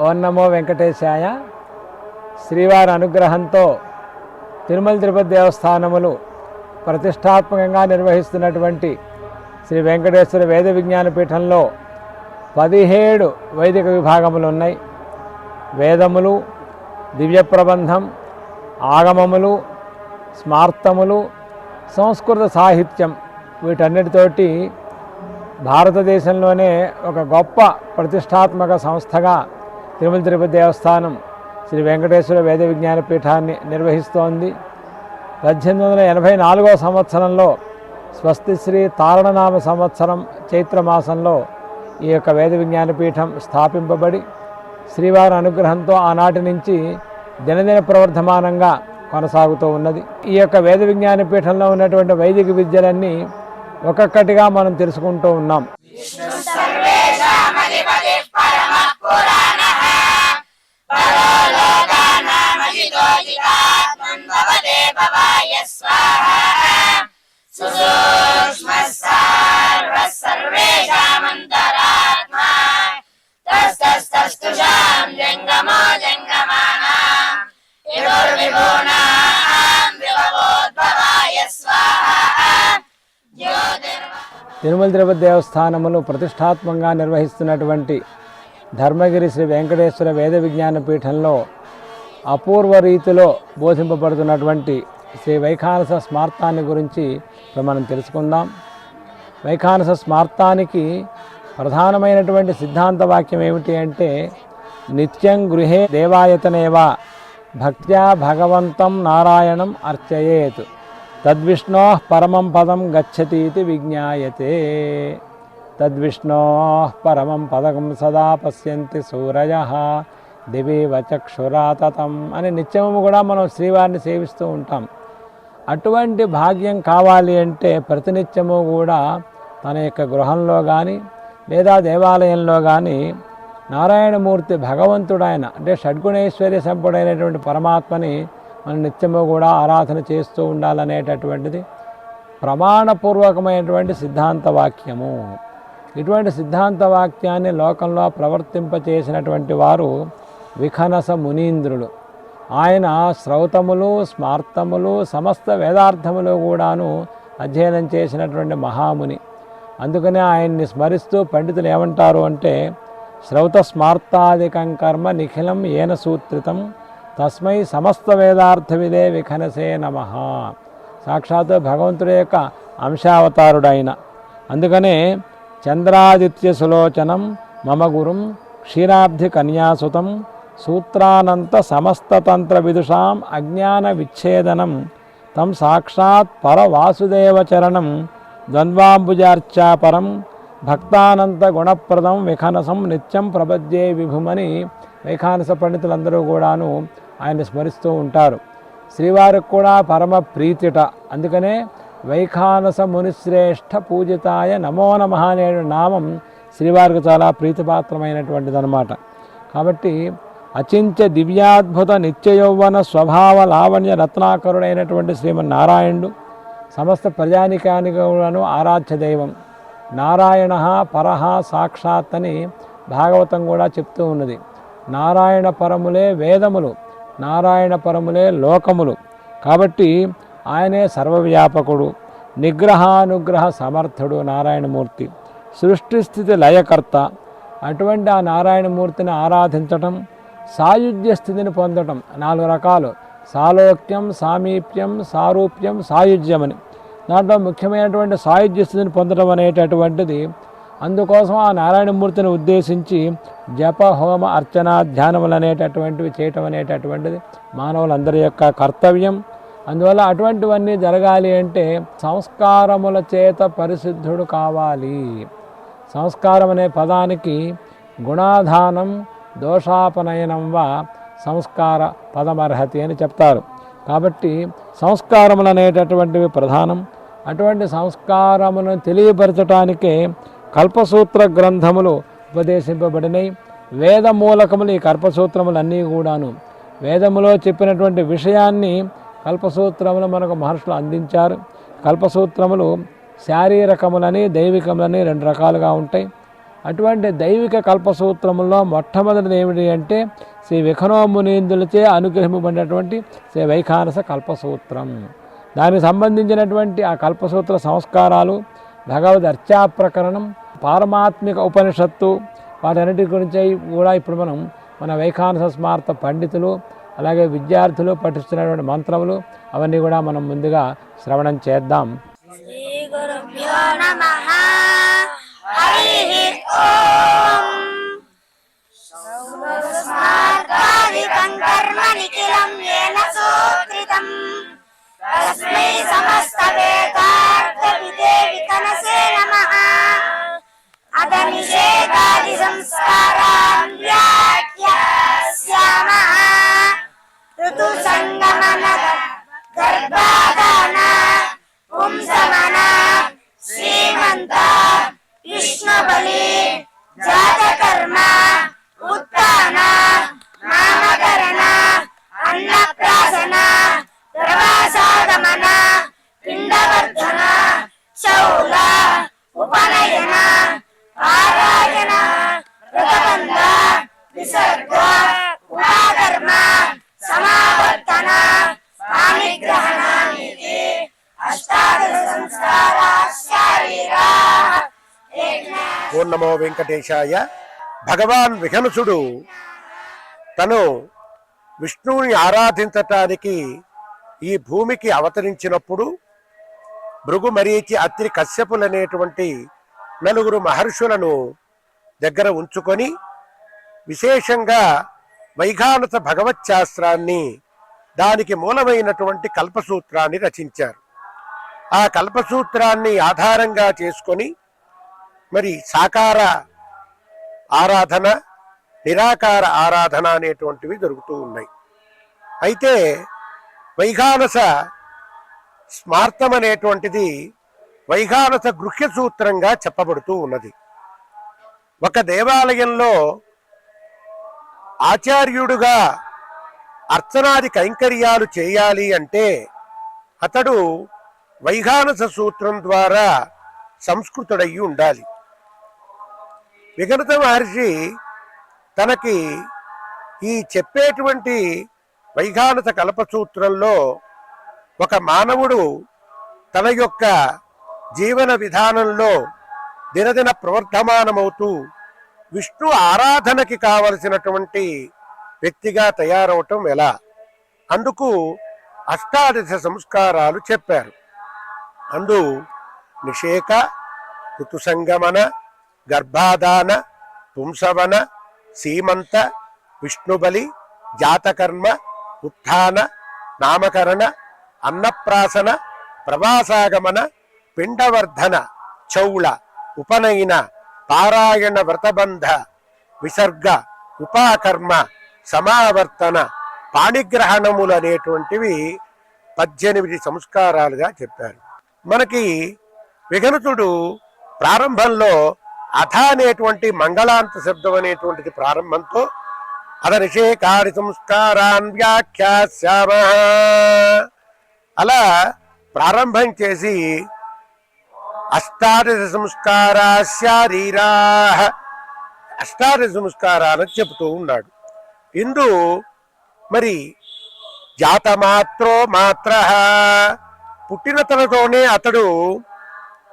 ఓం నమో వెంకటేశాయ. శ్రీవారి అనుగ్రహంతో తిరుమల తిరుపతి దేవస్థానములు ప్రతిష్టాత్మకంగా నిర్వహిస్తున్నటువంటి శ్రీ వెంకటేశ్వర వేద విజ్ఞాన పీఠంలో 17 వైదిక విభాగములు ఉన్నాయి. వేదములు, దివ్య ప్రబంధం, ఆగమములు, స్మార్తములు, సంస్కృత సాహిత్యం, వీటన్నిటితోటి భారతదేశంలోనే ఒక గొప్ప ప్రతిష్టాత్మక సంస్థగా తిరుమల తిరుపతి దేవస్థానం శ్రీ వెంకటేశ్వర వేద విజ్ఞాన పీఠాన్ని నిర్వహిస్తోంది. 1884వ సంవత్సరంలో స్వస్తి శ్రీ తారణనామ సంవత్సరం చైత్రమాసంలో ఈ యొక్క వేద విజ్ఞాన పీఠం స్థాపింపబడి శ్రీవారి అనుగ్రహంతో ఆనాటి నుంచి దినదిన ప్రవర్ధమానంగా కొనసాగుతూ ఉన్నది. ఈ యొక్క వేద విజ్ఞాన పీఠంలో ఉన్నటువంటి వైదిక విద్యలన్నీ ఒక్కొక్కటిగా మనం తెలుసుకుంటూ ఉన్నాం. తిరుమల తిరుపతి దేవస్థానములు ప్రతిష్టాత్మకంగా నిర్వహిస్తున్నటువంటి ధర్మగిరి శ్రీ వెంకటేశ్వర వేద విజ్ఞాన పీఠంలో అపూర్వ రీతిలో బోధింపబడుతున్నటువంటి శ్రీ వైఖానస స్మార్తాన్ని గురించి మనం తెలుసుకుందాం. వైఖానస స్మార్తానికి ప్రధానమైనటువంటి సిద్ధాంత వాక్యం ఏమిటి అంటే, నిత్యం గృహే దేవాయతనేవా భక్త్యా భగవంతం నారాయణం అర్చయేత్ తద్విష్ణో పరమం పదం గచ్చతీతి విజ్ఞాయతే. తద్విష్ణో పరమం పదకం సదా పశ్యంతి సూరయః దివేవ చక్షురాతతం అని నిత్యము కూడా మనం శ్రీవారిని సేవిస్తూ ఉంటాం. అటువంటి భాగ్యం కావాలి అంటే ప్రతినిత్యము కూడా తన యొక్క గృహంలో కానీ లేదా దేవాలయంలో కానీ నారాయణమూర్తి భగవంతుడైన అంటే షడ్గుణేశ్వర్య సంపుడైనటువంటి పరమాత్మని మనం నిత్యము కూడా ఆరాధన చేస్తూ ఉండాలనేటటువంటిది ప్రమాణపూర్వకమైనటువంటి సిద్ధాంత వాక్యము. ఇటువంటి సిద్ధాంత వాక్యాన్ని లోకంలో ప్రవర్తింపచేసినటువంటి వారు విఖనస మునీంద్రులు. ఆయన శ్రౌతములు, స్మార్తములు, సమస్త వేదార్థములు కూడాను అధ్యయనం చేసినటువంటి మహాముని. అందుకనే ఆయన్ని స్మరిస్తూ పండితులు ఏమంటారు అంటే, శ్రౌత స్మార్తాదికం కర్మ నిఖిలం ఏన సూత్రితం తస్మై సమస్త వేదార్థవిదే విఖనసే నమః. సాక్షాత్ భగవంతుడి యొక్క అంశావతారుడైన. అందుకనే చంద్రాదిత్య సులోచనం మమ గురుం క్షీరాబ్ధి కన్యాసుతం సూత్రానంత సమస్తతంత్ర విదుషాం అజ్ఞాన విచ్ఛేదనం తం సాక్షాత్ పరవాసుదేవచరణం ద్వంద్వాంబుజార్చాపరం భక్తానంత గుణప్రదం విఖనసం నిత్యం ప్రపద్యే విభుమని వైఖానస పండితులందరూ కూడాను ఆయన స్మరిస్తూ ఉంటారు. శ్రీవారికి కూడా పరమ ప్రీతిట. అందుకనే వైఖానస మునిశ్రేష్ఠ పూజితాయ నమో నమః అనే నామం శ్రీవారికి చాలా ప్రీతిపాత్రమైనటువంటిది అన్నమాట. కాబట్టి అచింత్య దివ్యాద్భుత నిత్యయౌవన స్వభావ లావణ్య రత్నాకరుడైనటువంటి శ్రీమన్నారాయణుడు సమస్త ప్రజానికానికి కూడాను ఆరాధ్య దైవం. నారాయణ పరహ సాక్షాత్ అని భాగవతం కూడా చెప్తూ ఉన్నది. నారాయణ పరములే వేదములు, నారాయణ పరములే లోకములు. కాబట్టి ఆయనే సర్వవ్యాపకుడు, నిగ్రహానుగ్రహ సమర్థుడు నారాయణమూర్తి, సృష్టి స్థితి లయకర్త. అటువంటి ఆ నారాయణమూర్తిని ఆరాధించటం, సాయుజ్య స్థితిని పొందటం 4 రకాలు: సాలోక్యం, సామీప్యం, సారూప్యం, సాయుజ్యమని. దాంట్లో ముఖ్యమైనటువంటి సాయుధ్య స్థితిని పొందడం అనేటటువంటిది. అందుకోసం ఆ నారాయణమూర్తిని ఉద్దేశించి జప, హోమ, అర్చన, ధ్యానములు అనేటటువంటివి చేయటం అనేటటువంటిది మానవులందరి యొక్క కర్తవ్యం. అందువల్ల అటువంటివన్నీ జరగాలి అంటే సంస్కారముల చేత పరిశుద్ధుడు కావాలి. సంస్కారం అనే పదానికి గుణాధానం దోషాపనయనం వా సంస్కార పదమర్హతి అని చెప్తారు. కాబట్టి సంస్కారములు అనేటటువంటివి ప్రధానం. అటువంటి సంస్కారములను తెలియపరచటానికే కల్పసూత్ర గ్రంథములు ఉపదేశింపబడినాయి. వేదమూలకములు ఈ కల్పసూత్రములన్నీ కూడాను. వేదములో చెప్పినటువంటి విషయాన్ని కల్పసూత్రములు మనకు మహర్షులు అందించారు. కల్పసూత్రములు శారీరకములని, దైవికములని 2 రకాలుగా ఉంటాయి. అటువంటి దైవిక కల్పసూత్రముల్లో మొట్టమొదటిది ఏమిటి అంటే శ్రీ విఖనోమునీంద్రులచే అనుగ్రహింపబడినటువంటి శ్రీ వైఖానస కల్పసూత్రం. దానికి సంబంధించినటువంటి ఆ కల్పసూత్ర సంస్కారాలు, భగవద్ అర్చా ప్రకరణం, పారమాత్మిక ఉపనిషత్తు, వాటన్నిటి గురించి కూడా ఇప్పుడు మన వైఖానస స్మార్త పండితులు అలాగే విద్యార్థులు పఠిస్తున్నటువంటి మంత్రములు అవన్నీ కూడా మనం ముందుగా శ్రవణం చేద్దాం. శ్రీ గురుభ్యో నమః. హరి ఓం. స్మార్తాదికం కర్మ నిఖిలం యేన సూత్రితం తస్మై సమస్త వేదార్థ విదే వికనసే నమః. అద నిషేధాది సంస్కారాన్ వ్యాఖ్యాస్యామః. ఋతు సంగమన గర్భాధాన పుంసమన శ్రీమంత విష్ణు బలి జాతకర్మ ఉత్తాన నామకరణ అన్నప్రాసన ప్రవాసాగమన పిండవర్ధన శౌల ఉపనయన పారాయణ వ్రతబంధ విసర్గ ఉపాకర్మ సమావర్తన పాణిగ్రహణానికి అష్టాదశ సంస్కారా శారీరా. ఓం నమో వెంకటేశాయ. భగవాన్ విఘనుసుడు తను విష్ణువుని ఆరాధించటానికి ఈ భూమికి అవతరించినప్పుడు భృగు, మరీచి, అత్రి, కశ్యపులనేటువంటి 4 మహర్షులను దగ్గర ఉంచుకొని విశేషంగా వైఖానస భగవచ్శాస్త్రాన్ని, దానికి మూలమైనటువంటి కల్పసూత్రాన్ని రచించారు. ఆ కల్పసూత్రాన్ని ఆధారంగా చేసుకొని మరి సాకార ఆరాధన, నిరాకార ఆరాధన అనేటువంటివి జరుగుతూ ఉన్నాయి. అయితే వైఖానస స్మార్తం అనేటువంటిది వైఖానస గృహ్య సూత్రంగా చెప్పబడుతూ ఉన్నది. ఒక దేవాలయంలో ఆచార్యుడుగా అర్చనాది కైంకర్యాలు చేయాలి అంటే అతడు వైఖానస సూత్రం ద్వారా సంస్కృతుడయ్యి ఉండాలి. విఘనుత మహర్షి తనకి ఈ చెప్పేటువంటి వైఖానస కల్పసూత్రంలో ఒక మానవుడు తన యొక్క జీవన విధానంలో దినదిన ప్రవర్ధమానమవుతూ విష్ణు ఆరాధనకి కావలసినటువంటి వ్యక్తిగా తయారవటం ఎలా, అందుకు అష్టాదశ సంస్కారాలు చెప్పారు. అందు నిషేక, ఋతుసంగమన, గర్భాధాన, పుంసవన, సీమంత, విష్ణుబలి, జాతకర్మ, ఉత్థాన, నామకరణ, అన్నప్రాసన, ప్రవాసాగమన, పిండవర్ధన, చౌళ, ఉపనయన, పారాయణ, వ్రతబంధ, విసర్గ, ఉపాకర్మ, సమావర్తన, పాణిగ్రహణములు అనేటువంటివి 18 సంస్కారాలుగా చెప్పారు. మనకి విఘనుతుడు ప్రారంభంలో అథ అనేటువంటి మంగళాంత శబ్దం అనేటువంటిది ప్రారంభంతో అదనిషేకారి సంస్కారాన్ వ్యాఖ్యాస్యామ అలా ప్రారంభం చేసి అష్టాదశ సంస్కారా శారీరా, అష్టాదశ సంస్కారాలను చెబుతూ ఉన్నాడు. ఇందు మరి జాతమాత్రో మాత్ర, పుట్టిన తనతోనే అతడు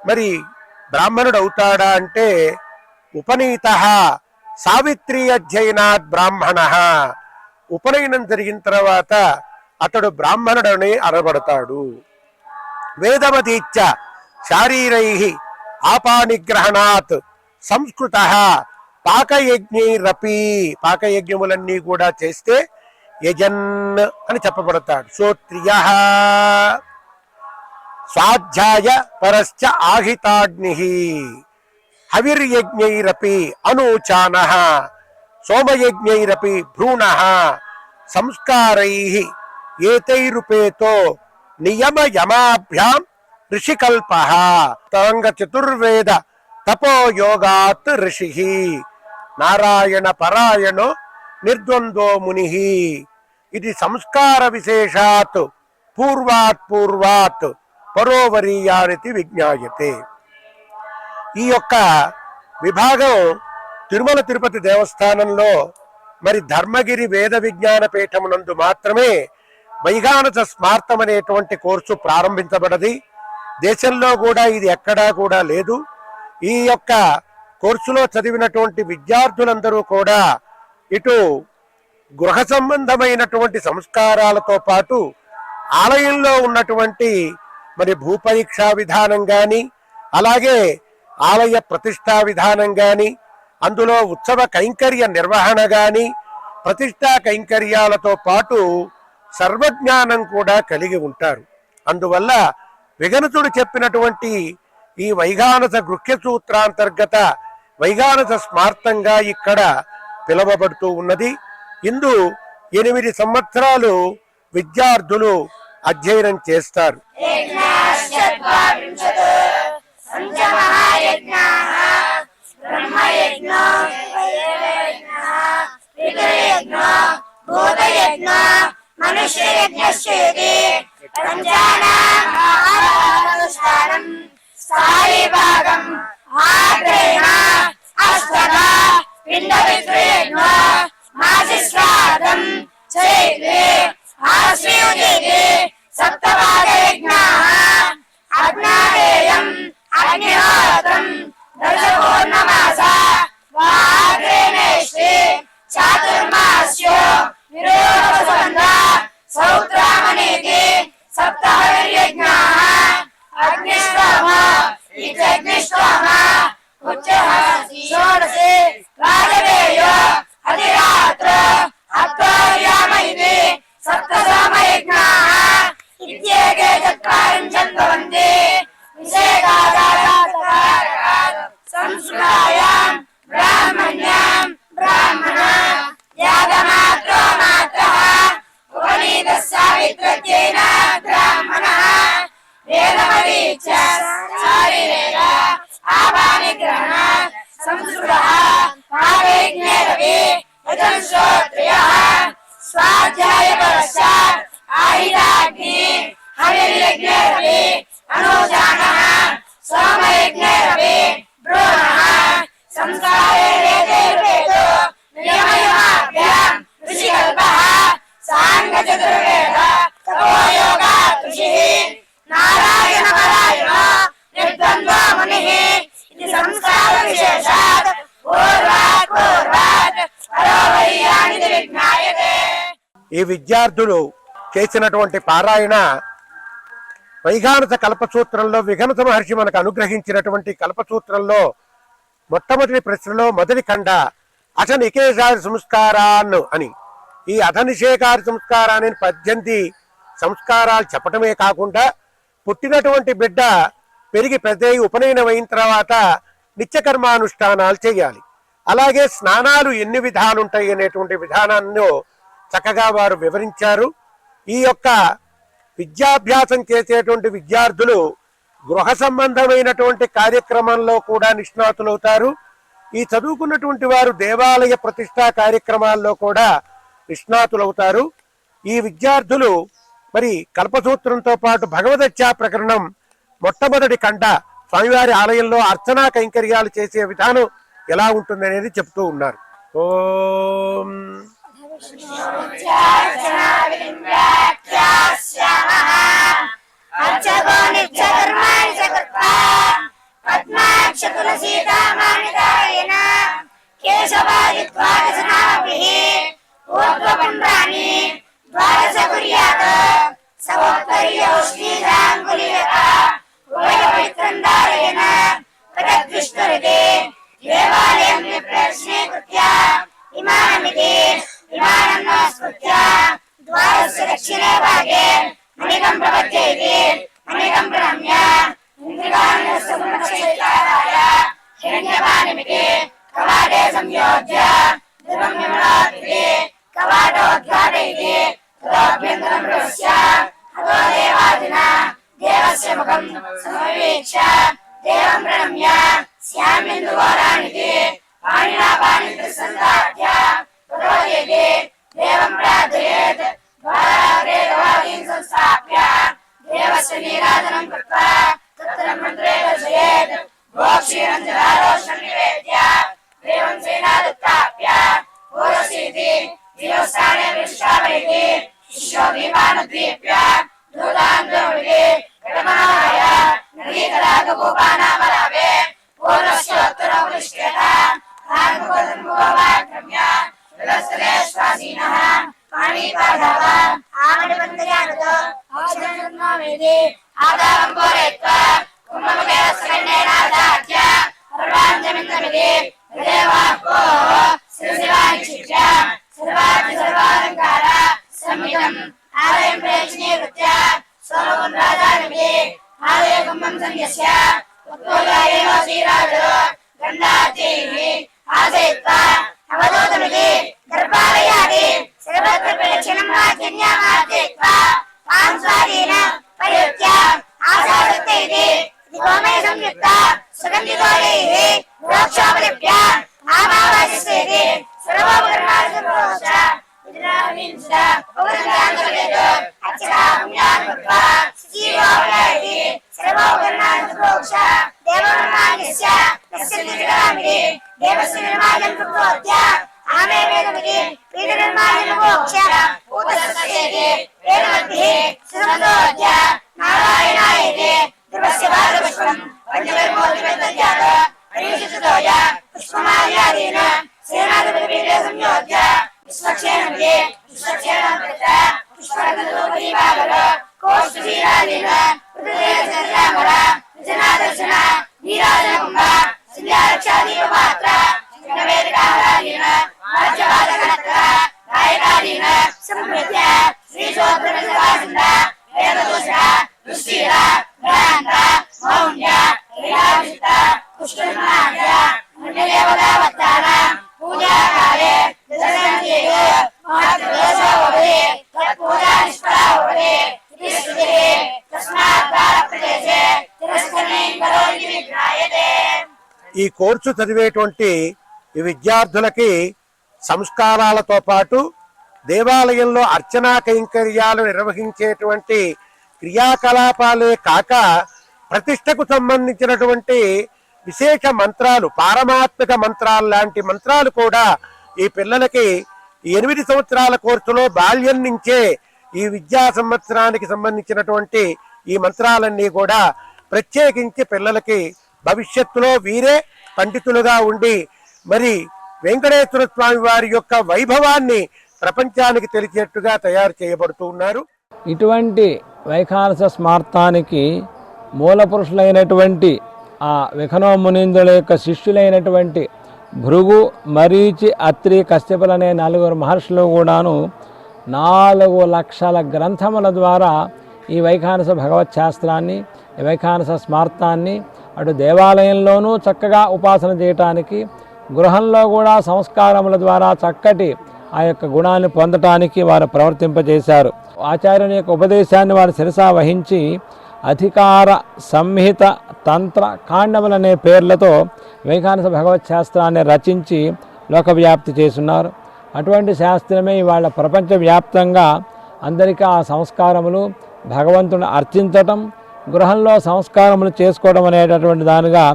మరి బ్రాహ్మణుడు అవుతాడా అంటే ఉపనీత సావిత్రి అధ్యయనాత్ బ్రాహ్మణ, ఉపనయనం జరిగిన తర్వాత అతడు బ్రాహ్మణుడని అనబడతాడు. వేదమదీత్య శారీరై ఆపానిగ్రహణాత్ సంస్కృత పాకయజ్ఞైరపి, పాకయజ్ఞములన్నీ కూడా చేస్తే యజన్ అని చెప్పబడతాడు. శ్రోత్రియ స్వాధ్యాయ పరశ్చ ఆహితాగ్ని హవిర్యజ్ఞైరపి అనూచాన సోమయజ్ఞైరపి భ్రూణ సంస్కారై ఏతైరుపేతో నియమ యమాభ్యాం ఋషికల్ప తంగ చతుర్వేద తపోయోగాత్ ఋషి నారాయణ పరాయణో నిర్ద్వంద్వో ముని. ఇది సంస్కార విశేషాత్ పూర్వాత్ పూర్వాత్ పరోవరీయానితి విజ్ఞాయతే. ఈ యొక్క విభాగం తిరుమల తిరుపతి దేవస్థానంలో మరి ధర్మగిరి వేద విజ్ఞాన పీఠమునందు మాత్రమే వైఖానస స్మార్తం అనేటువంటి కోర్సు ప్రారంభించబడది. దేశంలో కూడా ఇది ఎక్కడా కూడా లేదు. ఈ యొక్క కోర్సులో చదివినటువంటి విద్యార్థులందరూ కూడా ఇటు గృహ సంబంధమైనటువంటి సంస్కారాలతో పాటు ఆలయంలో ఉన్నటువంటి మరి భూపరీక్షా విధానం కానీ, అలాగే ఆలయ ప్రతిష్టా విధానం కానీ, అందులో ఉత్సవ కైంకర్య నిర్వహణ కానీ, ప్రతిష్టా కైంకర్యాలతో పాటు సర్వజ్ఞానం కూడా కలిగి ఉంటారు. అందువల్ల విగణితుడు చెప్పినటువంటి ఈ వైఖానస గృహ్య సూత్రాంతర్గత వైఖానస స్మార్తంగా ఇక్కడ పిలువబడుతూ ఉన్నది. ఇందు 8 సంవత్సరాలు విద్యార్థులు అధ్యయనం చేస్తారు. ఈ విద్యార్థులు చేసినటువంటి పారాయణ వైఖానస కల్పసూత్రంలో విఘనత మహర్షి మనకు అనుగ్రహించినటువంటి కల్పసూత్రంలో మొట్టమొదటి ప్రశ్నలో మొదటి ఖండ అథనికేశాది సంస్కారాన్ని అని, ఈ అథనిషేకాది సంస్కారాన్ని 18 సంస్కారాలు చెప్పటమే కాకుండా పుట్టినటువంటి బిడ్డ పెరిగి పెద్దయి ఉపనయనం అయిన తర్వాత నిత్యకర్మానుష్ఠానాలు చేయాలి. అలాగే స్నానాలు ఎన్ని విధాలు ఉంటాయి అనేటువంటి విధానాన్ని చక్కగా వారు వివరించారు. ఈ యొక్క విద్యాభ్యాసం చేసేటువంటి విద్యార్థులు గృహ సంబంధమైనటువంటి కార్యక్రమంలో కూడా నిష్ణాతులవుతారు. ఈ చదువుకున్నటువంటి వారు దేవాలయ ప్రతిష్టా కార్యక్రమాల్లో కూడా నిష్ణాతులవుతారు. ఈ విద్యార్థులు మరి కల్పసూత్రంతో పాటు భగవదత్యా ప్రకరణం మొట్టమొదటి కంట స్వామివారి ఆలయంలో అర్చనా కైంకర్యాలు చేసే విధానం ఎలా ఉంటుంది అనేది చెప్తూ ఉన్నారు. ఓం अर्चको नित्यकर्माणि च कृत्वा पद्माक्ष तुलसीदामानिदायेन केशवादि द्वादशनामभिः ऊर्ध्वपुण्ड्राणि द्वादश कुर्यात् सवोत्तरीयौष्णीजाङ्गुलीयता उभयपवित्रन्दारेण तदद्विष्णुरिति देवालयं विप्रश्नीकृत्य विमानं नमस्कृत्य द्वारस्य दक्षिणे भागे मणिकं प्रपद्ये इति मणिकं प्रणम्य इन्द्रिकाणस्य हिरण्यपाणिमिति कवाटे संयोज्य दिवं विमलात्रिः कवाटोद्घाटयति तदोऽभ्यन्तरं प्रविश्य हतो देवादिना देवस्य मुखं समवीक्ष्य देवं प्रणम्य स्यामिन्दुघोरानिति पाणिना पाणिनिसन्धार्य ततो यदि देवं प्रार्थयेत् द्वाराग्रे गवादीन् संस्थाप्य देवस्य नीराजनं कृत्वा तत्र मन्त्रे दर्शयेत् भोक्षीणं जलारोषणं निवेद्य देवं सेनादुत्थाप्य पूर्वसीति जीवस्थाने विष्टावयति शिष्यो दीपानुद्दीप्य दूतान्तरमिति कटमाय नदीतडागभूपानामलाभे पूर्वस्योत्तरोपरिष्ठेत आत्मकोदन्मुखमाक्रम्य जलस्थले श्वासीनः पाणिपाठाः आमणिमन्दिरानुतो औषधन्मामेति आदावं पूरयित्वा कुम्भमुखे वस्त्रकण्डेनादाद्य अर्वाञ्जमिन्दमिति हृदेवाप्पो शिरसिवानिक्षिप्य सर्वालङ्कार संहितम् आलयं प्रेक्षणीकृत्य सोमकुण्डराजानिमिति आलयकुम्भं सन्यस्य उत्तोलयेव श्रीराजो गण्डाद्यैः आसयित्वा अवधूतमिति गर्भालयादि सर्वत्रप्रदक्षिणं वाक्यन्यामार्जयित्वा तां स्वाधीन परिहृत्य आसादत्त इति गोमय संयुक्ता सुगन्धितोलैः रोक्षोपलिप्य आमावासिष्ठ इति सर्वोपकरणानि सम्प्रोक्ष्य विद्राविंशत उपकरणान्तर्गतो अच्छापुण्यान् कृत्वा जीवोपलयति सर्वोपकरणानि सम्प्रोक्ष्य देवब्रह्माण्यस्य तस्य निर्गरामिति देवस्य निर्माणं कृत्वोद्य आमे वेदमिति पीठनिर्माणं मोक्ष्य उतसस्येति वेदमद्भिः सुसन्दोद्य नारायणायेति ध्रुवस्य भागपुष्पं पञ्चवर्मोद्भिर्दद्यात् परिषितोय पुष्पमाल्यादीन सेनाधिपतिपीठे संयोज्य विश्वक्षेणमिति विश्वक्षेणं पुष्परत्नोपरिभागः कोष्ठशीलादीन पृथुदेशमर विजनादर्शन नीराजनकुम्भ संध्यारक्षादीपपात्र वेदिकादीन राज्यवादकनत्र गायकादीन संप्रत्य श्रीशोत्रनिर्वासिन्द वेददूषण दुष्टीर भ्रान्त मौन्य लीलाभिषिक्त कुष्ठनाट्य अन्यदेवतावत्तान पूजाकाले दशरथेयो महत्दोषो भवति तत्पूजा निष्फला भवति इति श्रुतिः तस्मात् भारतप्रदेशे तिरस्करणीं करोति विज्ञायते। ఈ కోర్సు చదివేటువంటి ఈ విద్యార్థులకి సంస్కారాలతో పాటు దేవాలయంలో అర్చనా కైంకర్యాలు నిర్వహించేటువంటి క్రియాకలాపాలే కాక ప్రతిష్టకు సంబంధించినటువంటి విశేష మంత్రాలు, పారమాత్మిక మంత్రాలు లాంటి మంత్రాలు కూడా ఈ పిల్లలకి 8 సంవత్సరాల కోర్సులో బాల్యం నుంచే ఈ విద్యా సంవత్సరానికి సంబంధించినటువంటి ఈ మంత్రాలన్నీ కూడా ప్రత్యేకించి పిల్లలకి భవిష్యత్తులో వీరే పండితులుగా ఉండి మరి వెంకటేశ్వర స్వామి వారి యొక్క వైభవాన్ని ప్రపంచానికి తెలిసేట్టుగా తయారు చేయబడుతూ ఉన్నారు. ఇటువంటి వైఖానస స్మార్తానికి మూల పురుషులైనటువంటి ఆ విఖనో మునీంద్రుల యొక్క శిష్యులైనటువంటి భృగు, మరీచి, అత్రి, కశ్యపులనే 4 మహర్షులు కూడాను 4 లక్షల గ్రంథముల ద్వారా ఈ వైఖానస భగవత్ శాస్త్రాన్ని, ఈ వైఖానస స్మార్తాన్ని అటు దేవాలయంలోనూ చక్కగా ఉపాసన చేయటానికి, గృహంలో కూడా సంస్కారముల ద్వారా చక్కటి ఆ యొక్క గుణాన్ని పొందటానికి వారు ప్రవర్తింపజేశారు. ఆచార్యుని యొక్క ఉపదేశాన్ని వారు శిరసా వహించి అధికార, సంహిత, తంత్ర, కాండములనే పేర్లతో వైఖానస భగవత్ శాస్త్రాన్ని రచించి లోకవ్యాప్తి చేస్తున్నారు. అటువంటి శాస్త్రమే ఇవాళ ప్రపంచవ్యాప్తంగా అందరికీ ఆ సంస్కారములు, భగవంతుని అర్చించటం, గృహంలో సంస్కారములు చేసుకోవడం అనేటటువంటి దానిగా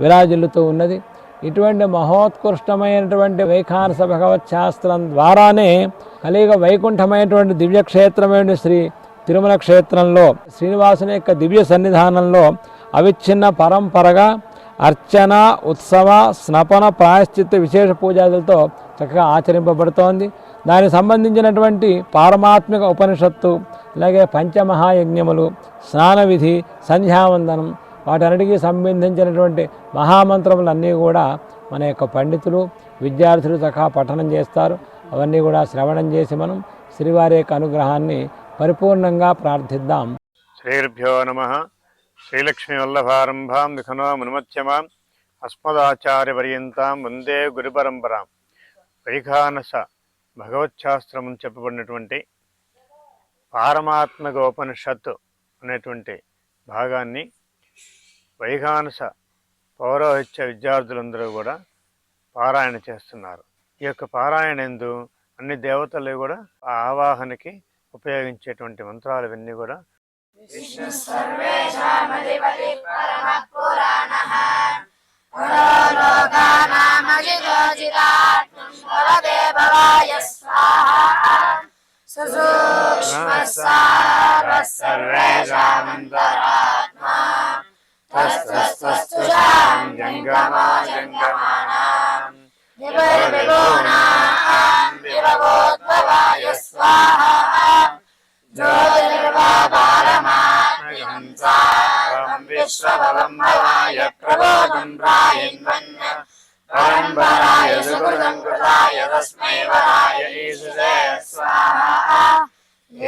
విరాజిల్లుతూ ఉన్నది. ఇటువంటి మహోత్కృష్టమైనటువంటి వైఖానస భగవత్ శాస్త్రం ద్వారానే కలియుగ వైకుంఠమైనటువంటి దివ్యక్షేత్రమైన శ్రీ తిరుమల క్షేత్రంలో శ్రీనివాసుని యొక్క దివ్య సన్నిధానంలో అవిచ్ఛిన్న పరంపరగా అర్చన, ఉత్సవ, స్నపన, ప్రాయశ్చిత్త విశేష పూజాదులతో చక్కగా ఆచరింపబడుతోంది. దానికి సంబంధించినటువంటి పారమాత్మిక ఉపనిషత్తు, అలాగే పంచమహాయజ్ఞములు, స్నాన విధి, సంధ్యావందనం, వాటన్నిటికీ సంబంధించినటువంటి మహామంత్రములన్నీ కూడా మన యొక్క పండితులు, విద్యార్థులు చక్కగా పఠనం చేస్తారు. అవన్నీ కూడా శ్రవణం చేసి మనం శ్రీవారి యొక్క అనుగ్రహాన్ని పరిపూర్ణంగా ప్రార్థిద్దాం. శ్రీగురుభ్యో నమః. శ్రీలక్ష్మీ వల్లభారంభాం విఖనో మునుమత్యమాం అస్మదాచార్యపర్యంతాం వందే గురుపరంపరాం. వైఖానస భగవచ్శాస్త్రం చెప్పబడినటువంటి పారమాత్మక ఉపనిషత్తు అనేటువంటి భాగాన్ని వైఖానస పౌరోహిత్య విద్యార్థులందరూ కూడా పారాయణ చేస్తున్నారు. ఈ యొక్క పారాయణ ఎందు అన్ని దేవతలు కూడా ఆ ఆవాహనకి ఉపయోగించేటువంటి మంత్రాలు ఇవన్నీ కూడా విష్ణు సర్వేషామధిపతి పరమః పురాణః పరో లోకానామజితో చిదాత్మం భవదే భవాయ స్వాహా సుసూక్ష్మః సారః సర్వేషామంతరాత్మా తస్తస్తుజాం జంగమా జంగమానాం విభూనాం విభవోద్భవాయ స్వాహా జ్యోతిర్వాపారమాత్మకం సారం విశ్వభవం భవాయ ప్రబోధం ప్రాయన్వన్న పరంపరాయ సుకృతం కృతాయ తస్మై వరాయ ఈశుదే స్వాహా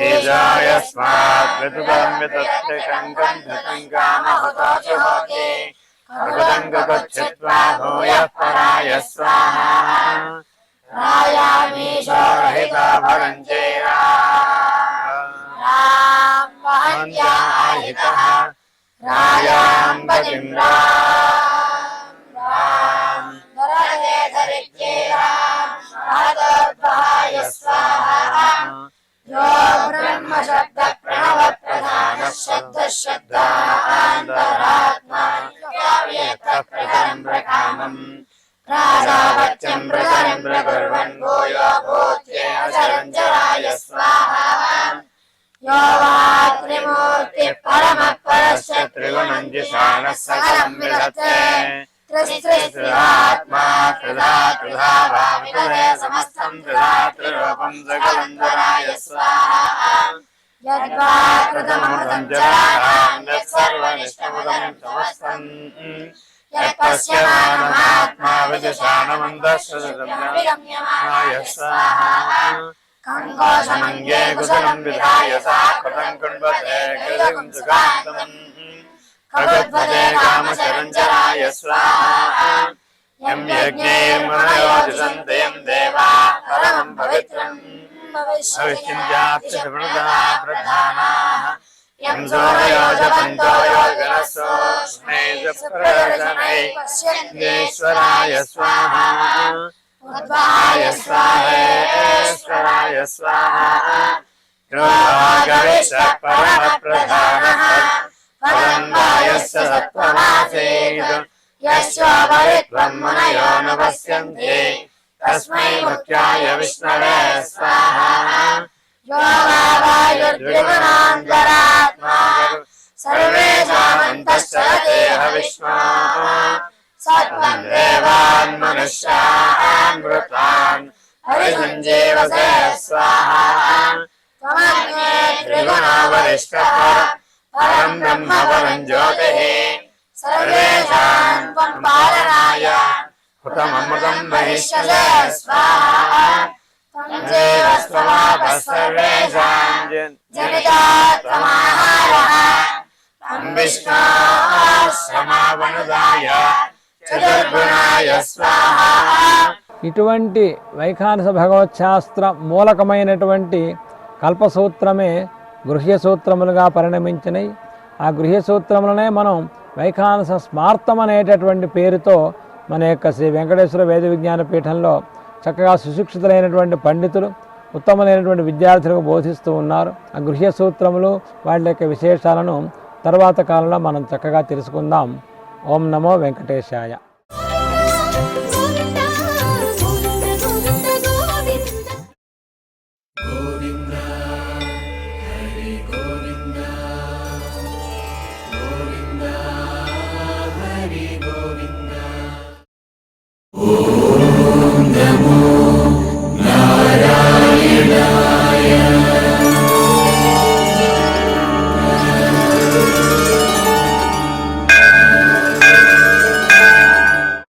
ఏజాయస్మాత్ వితుతం వితత్తికం గంధకం కామహుతాశుభోకే కృతం గగచ్చిత్వా భూయః పరాయ స్వాహా రాయామీశోరహితా భగం చైరా రాం వహన్యాహితః రాయాం పతిం రాం వరదే ధరిత్యేరాం మహదోద్భవాయ స్వాహా यो ब्रह्म शब्द प्रणव प्रधान शब्द शब्दान्तरात्मा व्यक्त प्रतरं प्रकामं प्राजावत्यं प्रतरं प्रकुर्वन् भूयो भूत्ये अचरञ्जराय स्वाहा यो वा त्रिमूर्ति परमपरस्य त्रिगुणं जिशानः सकलं विधत्ते त्रिस्त्रिस्त्रिरात्मा त्रिधा त्रिधा भावितरे समस्तं त्रिधा त्रिरूपं सकलं धराय स्वाहा यद्वा कृतममृतं जराणां यत्सर्वनिष्ठमुदं समस्तं यत्पश्यमानमात्मा विदुषाणमन्दश्रुतगम्यमाय स्वाहा कङ्कोशमङ्गे कुशलं विधाय सा कृतं कुण्डते कृतं सुखान्तम् भगवद्पदे कामचरञ्जराय स्वाहा यं यज्ञैर्मनयोजिषन्ते यं देवा परमं पवित्रं भविष्यन्त्याप्तिसमृदा प्रधानाः यं सूर्ययोजपन्तो योगनसोष्णैः पश्यन्तेश्वराय स्वाहा उद्भाय स्वाहेश्वराय स्वाहा योगागविष्टः परमप्रधानः परम्बायस्य सत्त्वमासेत् यस्योपरित्वं मुनयो न पश्यन्ति तस्मै मुख्याय विष्णवे स्वाहा यो वायुर्द्विगुणान्तरात्मा सर्वेषामन्तश्चरतेह विष्णो सत्त्वं देवान् मनुष्यान् मृतान् हरिसञ्जीवसे स्वाहा त्वमग्ने त्रिगुणावरिष्ठः परं ब्रह्म परं ज्योतिः सर्वेषां त्वं पालनाय हुतममृतं वहिष्यसे स्वाहा त्वं देव स्वमापः सर्वेषां जनिता त्वमाहारः तं विष्णोश्रमावनुदाय चतुर्गुणाय स्वाहा. ఇటువంటి వైఖానస భగవచ్శాస్త్ర మూలకమైనటువంటి కల్పసూత్రమే గృహ్య సూత్రములుగా పరిణమించినాయి. ఆ గృహ్య సూత్రములనే మనం వైఖానస స్మార్తం అనేటటువంటి పేరుతో మన యొక్క శ్రీ వెంకటేశ్వర వేద విజ్ఞాన పీఠంలో చక్కగా సుశిక్షితులైనటువంటి పండితులు, ఉత్తమమైనటువంటి విద్యార్థులకు బోధిస్తూ ఉన్నారు. ఆ గృహ్య సూత్రములు వాటి యొక్క విశేషాలను తర్వాత కాలంలో మనం చక్కగా తెలుసుకుందాం. ఓం నమో వెంకటేశాయ.